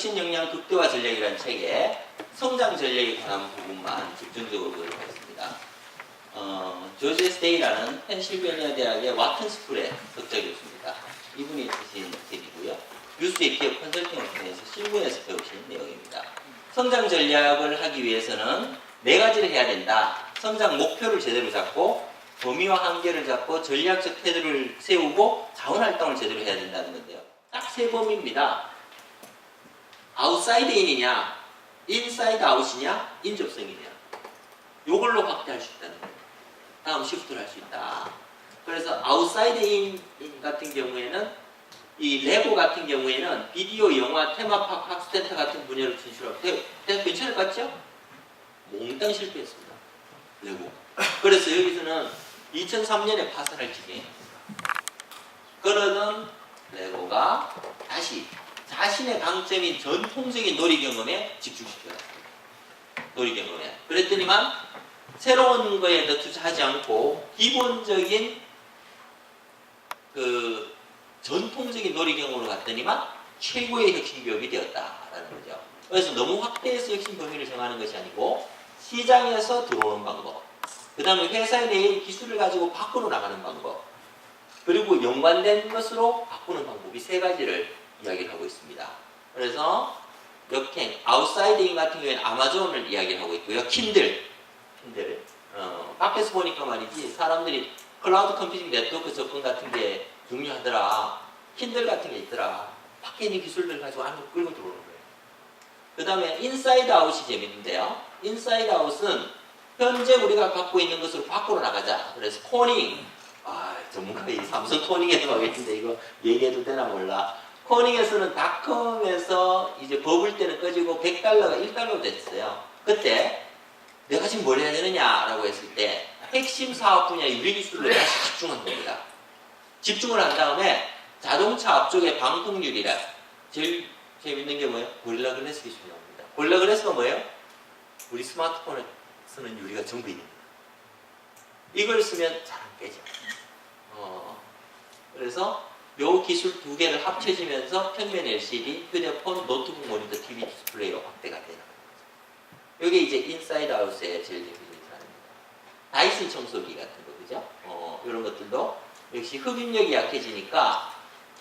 혁신 역량 극대화 전략이라는 책에 성장 전략에 관한 부분만 집중적으로 보도록 하겠습니다. 조지 스테이라는 펜실베니아 대학의 와튼 스쿨의 석좌 교수입니다. 이분이 쓰신 책이고요. 뉴스의 기업 컨설팅을 통해서 실무에서 배우신 내용입니다. 성장 전략을 하기 위해서는 4가지를 해야 된다. 성장 목표를 제대로 잡고 범위와 한계를 잡고 전략적 태도를 세우고 자원활동을 제대로 해야 된다는 건데요. 딱 3범위입니다. 아웃사이드 인이냐, 인사이드 아웃이냐, 인접성이냐. 요걸로 확대할 수 있다는 거예요. 다음 시프트를 할 수 있다. 그래서 아웃사이드 인 같은 경우에는 이 레고 같은 경우에는 비디오, 영화, 테마파크, 학습센터 같은 분야로 진출하고 괜찮을 것 같죠? 몽땅 실패했습니다. 레고. 그래서 여기서는 2003년에 파산할 지경이에요. 그러던 레고가 다시 자신의 강점인 전통적인 놀이경험에 집중시켜요. 놀이경험에. 그랬더니만 새로운 거에 더 투자하지 않고 기본적인 그 전통적인 놀이경험으로 갔더니만 최고의 혁신 기업이 되었다라는 거죠. 그래서 너무 확대해서 혁신 범위를 정하는 것이 아니고 시장에서 들어오는 방법, 그 다음에 회사 내의 기술을 가지고 밖으로 나가는 방법, 그리고 연관된 것으로 바꾸는 방법이 3가지를 이야기를 하고 있습니다. 그래서 역행, 아웃사이딩 같은 경우에는 아마존을 이야기를 하고 있고요. 킨들. 밖에서 보니까 말이지 사람들이 클라우드 컴퓨팅 네트워크 접근 같은 게 중요하더라. 킨들 같은 게 있더라. 밖에 있는 기술들 가지고 안으로 끌고 들어오는 거예요. 그 다음에 인사이드 아웃이 재밌는데요. 인사이드 아웃은 현재 우리가 갖고 있는 것으로 밖으로 나가자. 그래서 코닝. 전문가이 삼성 코닝에서 가겠는데 이거 얘기해도 되나 몰라. 코닝에서는 닷컴에서 이제 버블 때는 꺼지고 $100가 $1 됐어요. 그때 내가 지금 뭘 해야 되느냐라고 했을 때 핵심 사업 분야 유리기술로 다시 집중한 겁니다. 집중을 한 다음에 자동차 앞쪽에 방풍유리라. 제일 재밌는 게 뭐예요? 고릴라 글래스 기술이 나옵니다. 고릴라 글래스가 뭐예요? 우리 스마트폰에 쓰는 유리가 전부 있는 거예요. 이걸 쓰면 잘 안 깨져. 그래서 요 기술 2개를 합쳐지면서 평면 LCD, 휴대폰, 노트북 모니터, TV 디스플레이로 확대가 되는 거죠. 이게 이제 인사이드 아웃의 제일 대표적인 사례입니다. 다이슨 청소기 같은 거, 그죠? 이런 것들도 역시 흡입력이 약해지니까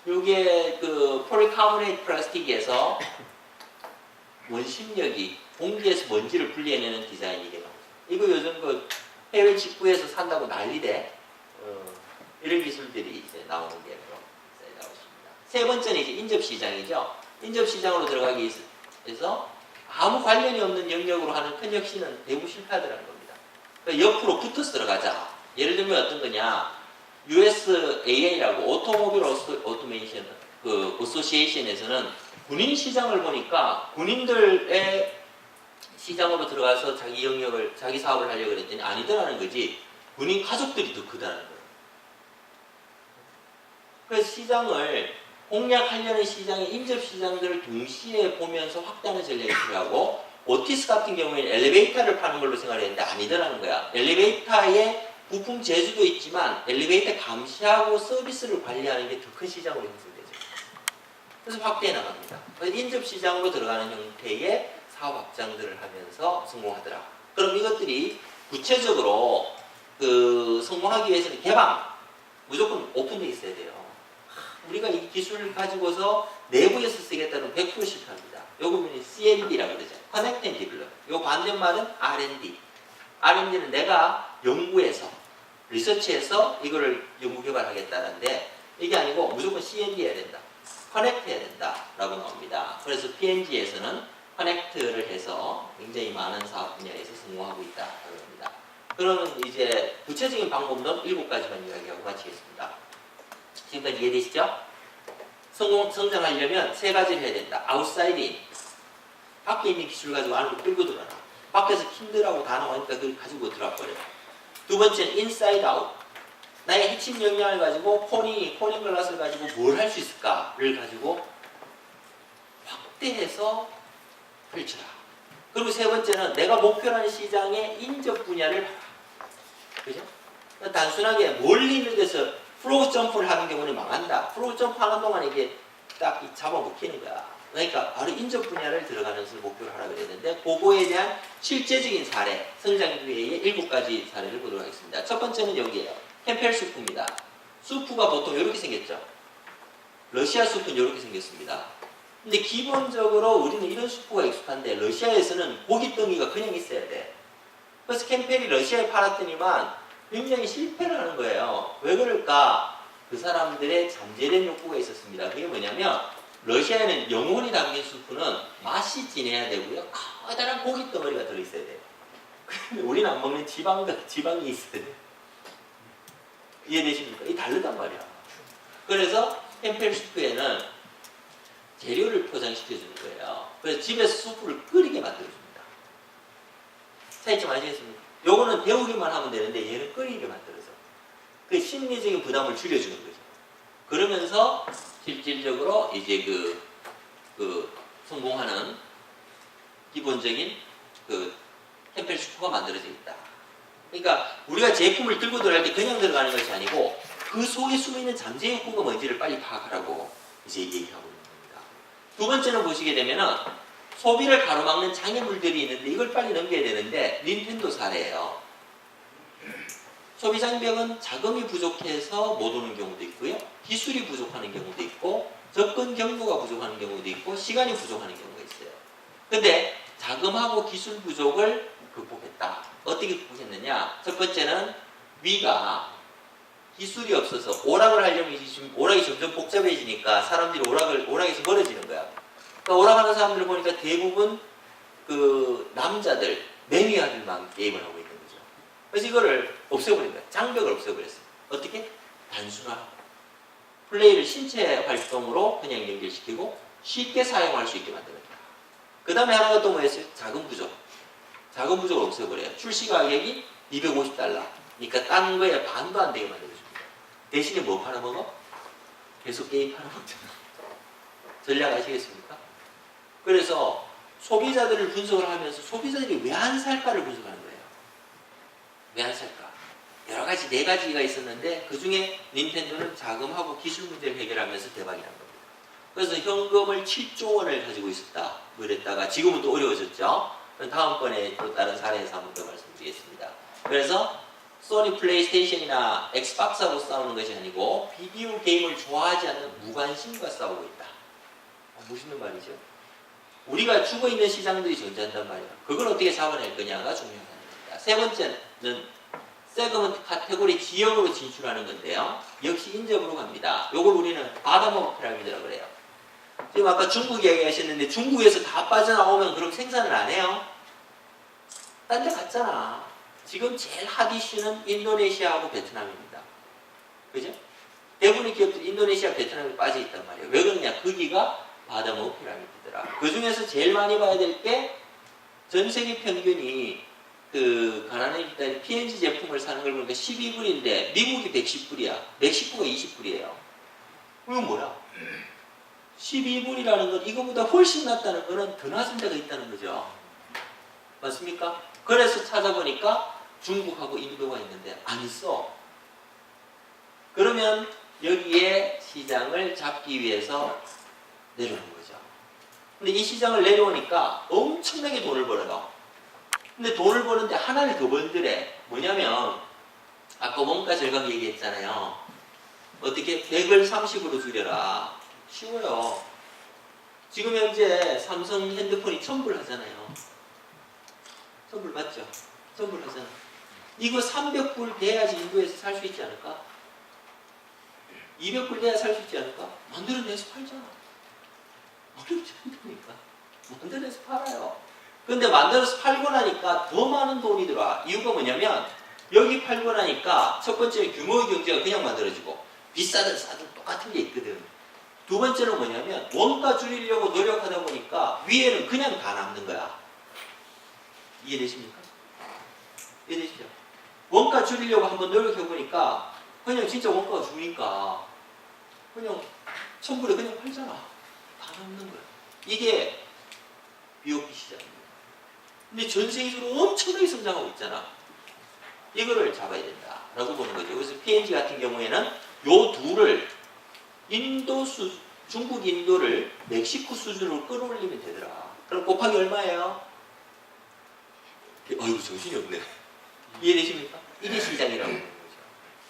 요게 그 폴리카보네이트 플라스틱에서 원심력이 공기에서 먼지를 분리해내는 디자인이게 나오죠. 이거 요즘 그 해외 직구에서 산다고 난리대. 이런 기술들이 이제 나오는 게 나오십니다. 3번째는 이제 인접시장이죠. 인접시장으로 들어가기 위해서 아무 관련이 없는 영역으로 하는 큰 혁신은 대부분 실패하더라는 겁니다. 그러니까 옆으로 붙어서 들어가자. 예를 들면 어떤 거냐. USAA라고 오토모빌 오토메이션 그 어소시에이션에서는 군인 시장을 보니까 군인들의 시장으로 들어가서 자기 영역을, 자기 사업을 하려고 그랬더니 아니더라는 거지. 군인 가족들이 더 크다는 거예요. 그래서 시장을 공략하려는 시장의 인접시장들을 동시에 보면서 확대하는 전략이 필요하고, 오티스 같은 경우에는 엘리베이터를 파는 걸로 생각을 했는데 아니더라는 거야. 엘리베이터에 부품 제조도 있지만 엘리베이터 감시하고 서비스를 관리하는 게 더 큰 시장으로 형성되죠. 그래서 확대해 나갑니다. 그래서 인접시장으로 들어가는 형태의 사업 확장들을 하면서 성공하더라. 그럼 이것들이 구체적으로 성공하기 위해서는 개방, 무조건 오픈되어 있어야 돼요. 우리가 이 기술을 가지고서 내부에서 쓰겠다는 100% 실패합니다. 요거는 CND라고 그러죠. Connect and Develop. 요 반대말은 R&D. R&D는 내가 연구해서, 리서치해서 이거를 연구 개발하겠다는데 이게 아니고 무조건 CND 해야 된다. 커넥트 해야 된다. 라고 나옵니다. 그래서 P&G에서는 커넥트를 해서 굉장히 많은 사업 분야에서 성공하고 있다. 라고 합니다. 그러면 이제 구체적인 방법론 7가지만 이야기하고 마치겠습니다. 지금까지 이해되시죠? 성장하려면 3가지를 해야 된다. 아웃사이딩. 밖에 있는 기술 가지고 안으로 끌고 들어라. 밖에서 킨들하고 다 나오니까 그걸 가지고 들어와 버려. 2번째는 인사이드 아웃. 나의 핵심 역량을 가지고 코닝 글라스를 가지고 뭘 할 수 있을까를 가지고 확대해서 펼쳐라. 그리고 3번째는 내가 목표로 하는 시장의 인접 분야를 봐라. 그죠? 단순하게 멀리 있는 데서 플로우 점프를 하는 경우는 망한다. 플로우 점프 하는 동안 이게 딱 잡아 먹히는 거야. 그러니까 바로 인접 분야를 들어가는 것을 목표로 하라 그랬는데 그거에 대한 실제적인 사례, 성장기회의 7가지 사례를 보도록 하겠습니다. 첫 번째는 여기에요. 캠펠 수프입니다. 수프가 보통 이렇게 생겼죠. 러시아 수프는 이렇게 생겼습니다. 근데 기본적으로 우리는 이런 수프가 익숙한데 러시아에서는 고기 덩이가 그냥 있어야 돼. 그래서 캠펠이 러시아에 팔았더니만 굉장히 실패를 하는 거예요. 왜 그럴까? 그 사람들의 잠재된 욕구가 있었습니다. 그게 뭐냐면 러시아에는 영혼이 담긴 수프는 맛이 진해야 되고요. 커다란 고기 덩어리가 들어있어야 돼요. 근데 우리는 안 먹는 지방이 있어야 돼요. 이해되십니까? 이게 다르단 말이야. 그래서 캠펠 수프에는 재료를 포장시켜주는 거예요. 그래서 집에서 수프를 끓이게 만들어줍니다. 차이점 아시겠습니까? 요거는 데우기만 하면 되는데 얘는 끓이게 만들어서 그 심리적인 부담을 줄여주는 거죠. 그러면서 실질적으로 이제 그 성공하는 기본적인 그 캠펠 수프가 만들어져 있다. 그러니까 우리가 제품을 들고 들어갈 때 그냥 들어가는 것이 아니고 그 속에 숨어있는 잠재 욕구가 뭔지를 빨리 파악하라고 이제 얘기하고 있는 겁니다. 두 번째는 보시게 되면은 소비를 가로막는 장애물들이 있는데 이걸 빨리 넘겨야 되는데 닌텐도 사례예요. 소비 장벽은 자금이 부족해서 못 오는 경우도 있고요. 기술이 부족하는 경우도 있고 접근 경로가 부족하는 경우도 있고 시간이 부족하는 경우가 있어요. 근데 자금하고 기술 부족을 극복했다. 어떻게 극복했느냐? 첫 번째는 위가 기술이 없어서 오락을 하려면 지금 오락이 점점 복잡해지니까 사람들이 오락에서 멀어지는 거야. 그러니까 오락하는 사람들을 보니까 대부분 그 남자들, 매니아들만 게임을 하고 있는 거죠. 그래서 이거를 없애버린 거야. 장벽을 없애버렸어요. 어떻게? 단순화하고 플레이를 신체 활동으로 그냥 연결시키고 쉽게 사용할 수 있게 만들었다. 그 다음에 하나가 또 뭐였어요? 자금 부족. 자금 부족을 없애버려요. 출시 가격이 $250. 그러니까 딴 거에 반도 안 되게 만들어줍니다. 대신에 뭐 팔아먹어? 계속 게임 팔아먹잖아. 전략 아시겠습니까? 그래서 소비자들을 분석을 하면서 소비자들이 왜 안 살까를 분석하는 거예요. 왜 안 살까? 여러 가지 4가지가 있었는데 그 중에 닌텐도는 자금하고 기술 문제를 해결하면서 대박이 난 겁니다. 그래서 현금을 7조 원을 가지고 있었다. 그랬다가 지금은 또 어려워졌죠. 다음번에 또 다른 사례에서 한 번 더 말씀드리겠습니다. 그래서 소니 플레이스테이션이나 엑스박스하고 싸우는 것이 아니고 비디오 게임을 좋아하지 않는 무관심과 싸우고 있다. 무슨 말이죠? 우리가 죽어있는 시장들이 존재한단 말이에요. 그걸 어떻게 잡아낼 거냐가 중요한 겁니다. 세 번째는 세그먼트 카테고리 지역으로 진출하는 건데요. 역시 인접으로 갑니다. 이걸 우리는 바다먹 피라미드라고 그래요. 지금 아까 중국 이야기하셨는데 중국에서 다 빠져나오면 그럼 생산을 안 해요? 딴 데 갔잖아. 지금 제일 핫 이슈는 인도네시아하고 베트남입니다. 그죠? 대부분의 기업들이 인도네시아, 베트남에 빠져 있단 말이에요. 왜 그러냐? 거기가 바다먹 피라미드더라. 그 중에서 제일 많이 봐야 될 게 전 세계 평균이 그 가난한 집단이 P&G 제품을 사는 걸 보니까 12불인데 미국이 110불이야. 멕시코가 20불이에요. 이건 뭐야? 12불이라는 건 이거보다 훨씬 낫다는 거는 더 낮은 데가 있다는 거죠. 맞습니까? 그래서 찾아보니까 중국하고 인도가 있는데 안 있어. 그러면 여기에 시장을 잡기 위해서 내려오는 거죠. 근데 이 시장을 내려오니까 엄청나게 돈을 벌어요. 근데 돈을 버는데 하나를 더 번들해. 뭐냐면 아까 원가 절감 얘기했잖아요. 어떻게 100을 30으로 줄여라. 쉬워요. 지금 현재 삼성 핸드폰이 1000불 하잖아요. 1000불 맞죠? 1000불 하잖아. 이거 300불 돼야지 인도에서 살 수 있지 않을까? 200불 돼야 살 수 있지 않을까? 만들어내서 팔잖아. 어렵지 않다니까. 만들어내서 팔아요. 근데 만들어서 팔고 나니까 더 많은 돈이 들어와. 이유가 뭐냐면 여기 팔고 나니까 첫 번째는 규모의 경제가 그냥 만들어지고 비싸든 싸든 똑같은 게 있거든. 두 번째는 뭐냐면 원가 줄이려고 노력하다 보니까 위에는 그냥 다 남는 거야. 이해되십니까? 이해되시죠? 원가 줄이려고 한번 노력해보니까 그냥 진짜 원가가 주니까 그냥 1000불에 그냥 팔잖아. 다 남는 거야. 이게 BOP 시장입니다. 근데 전 세계적으로 엄청나게 성장하고 있잖아. 이거를 잡아야 된다라고 보는 거죠. 그래서 P&G 같은 경우에는 요 둘을 인도 중국, 인도를 멕시코 수준으로 끌어올리면 되더라. 그럼 곱하기 얼마예요? 아이고 정신이 없네. 이해되십니까? 이게 시장이라고 하는 거죠.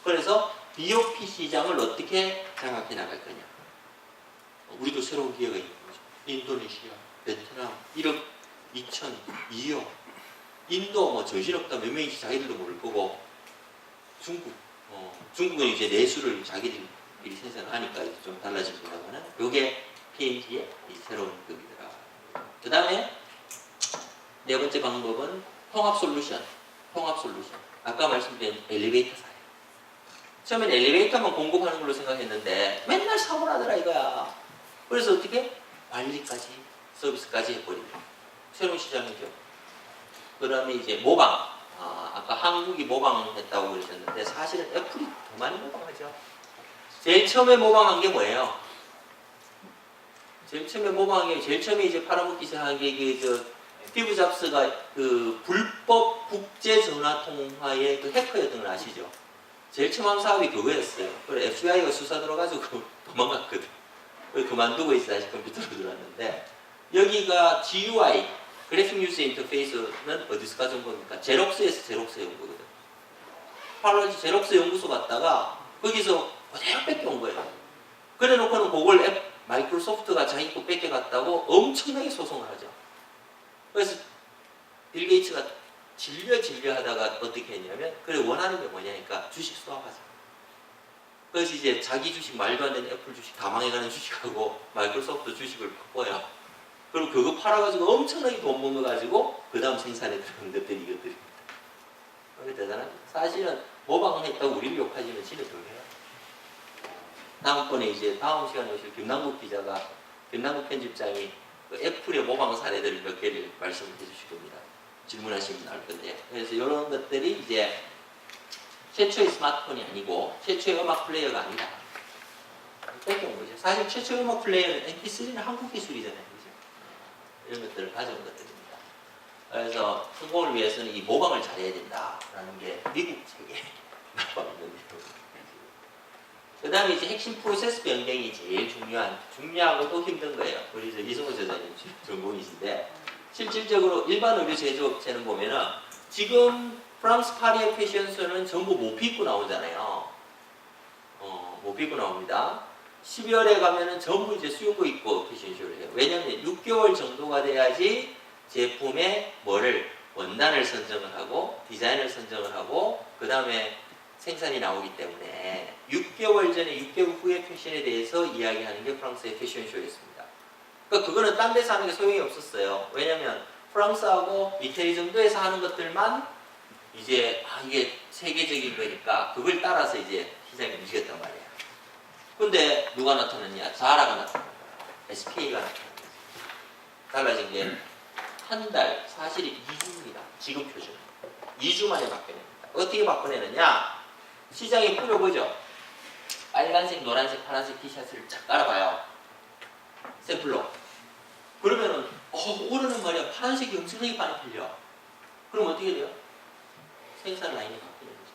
그래서 BOP 시장을 어떻게 장악해 나갈 거냐. 우리도 새로운 기회가 있는 거죠. 인도네시아, 베트남 1억 2천, 2억. 인도 뭐 정신없다 몇 명인지 자기들도 모를 거고, 중국은 이제 내수를 자기들이 생산하니까 좀 달라집니다만은, 요게 P&G의 새로운 급이더라. 그 다음에 네 번째 방법은 통합 솔루션. 아까 말씀드린 엘리베이터 사예요. 처음엔 엘리베이터만 공급하는 걸로 생각했는데 맨날 사고 나더라 이거야. 그래서 어떻게? 관리까지, 서비스까지 해버립니다. 새로운 시장이죠. 그 다음에 이제 모방. 아까 한국이 모방했다고 그러셨는데 사실은 애플이 더 많이 모방하죠. 제일 처음에 모방한 게 뭐예요? 제일 처음에 이제 팔아먹기 시작한 게 스티브 잡스가 그 불법 국제 전화 통화의 그 해커였던 걸 아시죠? 제일 처음 한 사업이 그거였어요. 그래 FBI가 수사 들어가지고 도망갔거든. 그래서 그만두고 이제 다시 컴퓨터로 들어왔는데, 여기가 GUI 그래픽 유저 인터페이스는 어디서 가져온 겁니까? 제록스에서 제록스 해온 거거든. 팔로지 제록스 연구소 갔다가 거기서 그대로 뺏겨온 거예요. 그래 놓고는 그걸 마이크로소프트가 자기 거 뺏겨갔다고 엄청나게 소송을 하죠. 그래서 빌 게이츠가 질려 하다가 어떻게 했냐면, 그래 원하는 게 뭐냐니까 주식 수합하자. 그래서 이제 자기 주식, 말도 안 되는 애플 주식, 다 망해가는 주식하고 마이크로소프트 주식을 바꿔요. 그리고 그거 팔아가지고 엄청나게 돈 벌어가지고 그 다음 생산에 들어간 것들이 이것들입니다. 그게 대단합니다. 사실은 모방했다고 우리를 욕하지는 지는 더 해요. 다음번에 이제 다음 시간에 오실 김남국 편집장이 그 애플의 모방 사례들을 몇 개를 말씀해 주실 겁니다. 질문하시면 나올 건데요. 그래서 이런 것들이 이제 최초의 스마트폰이 아니고 최초의 음악 플레이어가 아니다. 뺏겨온 거죠. 사실 최초의 음악 플레이어는 MP3는 한국 기술이잖아요. 그죠? 이런 것들을 가져온 것들입니다. 그래서 성공을 위해서는 이 모방을 잘해야 된다라는 게 미국 책에 나와 있는데요. 그 다음에 이제 핵심 프로세스 변경이 제일 중요하고도 힘든 거예요. 우리 이승호 저자님 전공이신데, 실질적으로 일반 의류 제조업체는 보면은 지금 프랑스 파리의 패션쇼는 전부 못 입고 나오잖아요. 못 입고 나옵니다. 12월에 가면은 전부 이제 수영복 입고 패션쇼를 해요. 왜냐면 6개월 정도가 돼야지 제품의 원단을 선정을 하고 디자인을 선정을 하고 그 다음에 생산이 나오기 때문에 6개월 전에 6개월 후의 패션에 대해서 이야기하는 게 프랑스의 패션쇼였습니다. 그러니까 그거는 딴 데서 하는 게 소용이 없었어요. 왜냐면 프랑스하고 이태리 정도에서 하는 것들만 이제 이게 세계적인 거니까 그걸 따라서 이제 시장이 움직였단 말이에요. 근데 누가 나타났냐? 자라가 나타난 거예요. SK가 나타난 거예요. 달라진 게 한 달, 사실이 2주입니다. 지금 표준. 2주 만에 바꿔냅니다. 어떻게 바꿔내느냐? 시장에 뿌려보죠. 빨간색, 노란색, 파란색 티셔츠를 쫙 깔아봐요. 샘플로. 그러면은 올해는 말이야 파란색이 엄청나게 많이 팔려. 그럼 어떻게 돼요? 생산 라인이 바뀌는 거죠.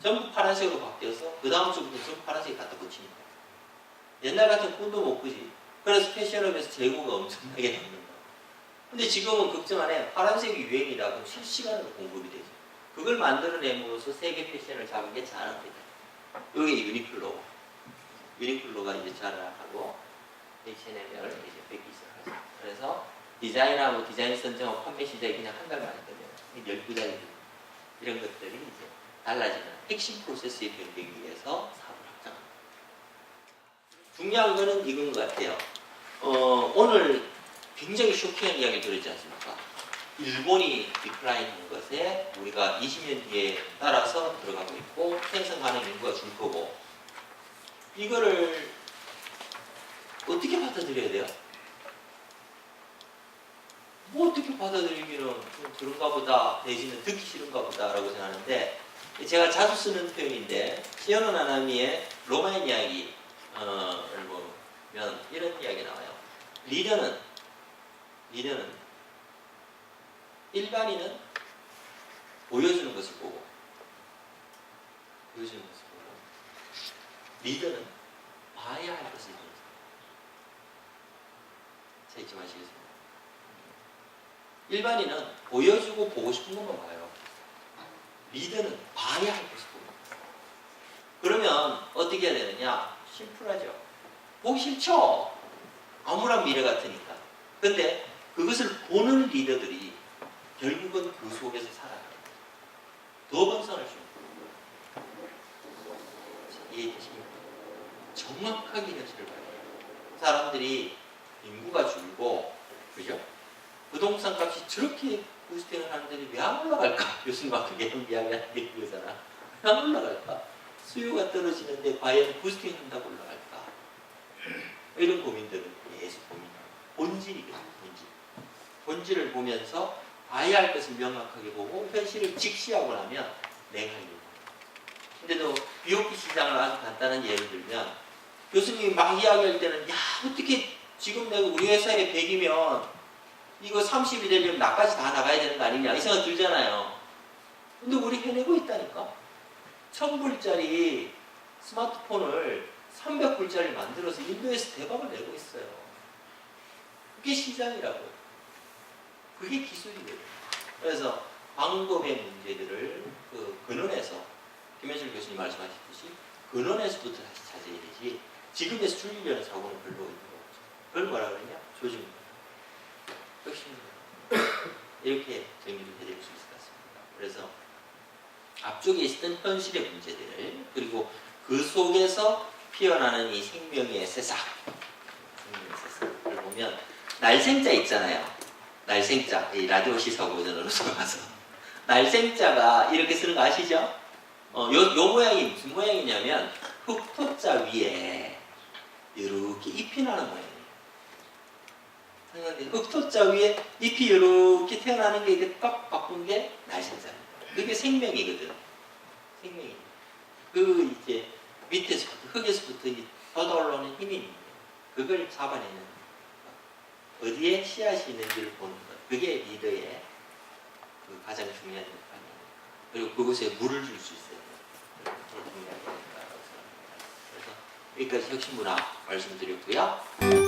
전부 파란색으로 바뀌어서 그 다음 주부터 전부 파란색이 갖다 붙이는 거예요. 옛날 같은 꿈도 못 꾸지. 그래서 패션업에서 재고가 엄청나게 남는 거예요. 근데 지금은 걱정 안 해요. 파란색이 유행이다. 그럼 실시간으로 공급이 되죠. 그걸 만들어내면서 세계 패션을 잡은 게 자라입니다. 여기 유니클로가 이제 자라하고 H&M을 이제 뺏기 시작하죠. 그래서 디자인하고 디자인 선정하고 판매 시작이 그냥 한 달 만에 되면 12달이 이런 것들이 이제 달라지는 핵심 프로세스의 변경이 위해서 사업을 확장합니다. 중요한 거는 이건 것 같아요. 오늘 굉장히 쇼킹한 이야기를 들었지 않습니까? 일본이 디클라인한 것에 우리가 20년 뒤에 따라서 들어가고 있고 생산 가능 인구가 줄 거고, 이거를 어떻게 받아들여야 돼요? 뭐 어떻게 받아들이기는 좀 그런가 보다 내지는 듣기 싫은가 보다 라고 생각하는데, 제가 자주 쓰는 표현인데 시어노 나나미의 로마의 이야기를 보면 이런 이야기 나와요. 리더는 일반인은 보여주는 것을 보고 리더는 봐야 할 것을 보는. 자, 잊지 마시겠습니다. 일반인은 보여주고 보고 싶은 것만 봐요. 리더는 봐야 할 것을 봅니다. 그러면 어떻게 해야 되느냐? 심플하죠. 보기 싫죠? 아무런 미래 같으니까. 근데 그것을 보는 리더들이 결국은 그 속에서 살아가요. 더 번성할 수 있는. 이해되십니까? 정확하게 현실을 봐야 돼요. 사람들이 인구가 줄고, 그죠? 부동산 값이 저렇게 부스팅을 하는데 왜 안 올라갈까? 요즘 막 그게 이야기하는 게 그거잖아. 왜 안 올라갈까? 수요가 떨어지는데 과연 부스팅 한다고 올라갈까? 이런 고민들은 계속 고민해요. 본질이거든요, 본질. 본질을 보면서 봐야 할 것을 명확하게 보고 현실을 직시하고 나면 내가 이루는 거예요. 근데도 BOP 시장을 아주 간단한 예를 들면 교수님이 막 이야기할 때는 야 어떻게 지금 내가 우리 회사에 100이면 이거 30이 되려면 나까지 다 나가야 되는 거 아니냐 이 생각 들잖아요. 근데 우리 해내고 있다니까. 1000불짜리 스마트폰을 300불짜리 만들어서 인도에서 대박을 내고 있어요. 그게 시장이라고요. 그게 기술이거든요. 그래서 방법의 문제들을 그 근원에서 김현실 교수님 말씀하셨듯이 근원에서부터 다시 찾아야 되지 지금에서 줄이려는 사고는 별로 있는 거 없죠. 그걸 뭐라 그러냐? 조직입니다. 핵심입니다. 이렇게 정리를 해드릴 수 있을 것 같습니다. 그래서 앞쪽에 있었던 현실의 문제들 그리고 그 속에서 피어나는 이 생명의 새싹 생명의 새싹을 보면 날생자 있잖아요. 날생자, 이 라디오 시사 버전으로 들어가서 날생자가 이렇게 쓰는 거 아시죠? 요 모양이 무슨 모양이냐면 흑토자 위에 이렇게 잎이 나는 모양이에요. 흑토자 위에 잎이 이렇게 태어나는 게 이렇게 꽉 바꾼 게 날생자입니다. 그게 생명이거든. 생명이. 그 이제 밑에서부터 흙에서부터 뻗어 올라오는 힘이 있는 거예요. 그걸 잡아내는 거예요. 어디에 씨앗이 있는지를 보는 것. 그게 리더의 그 가장 중요한 역할이에요. 그리고 그곳에 물을 줄 수 있어요. 그게 중요한 거니까. 그래서 여기까지 혁신문화 말씀드렸고요.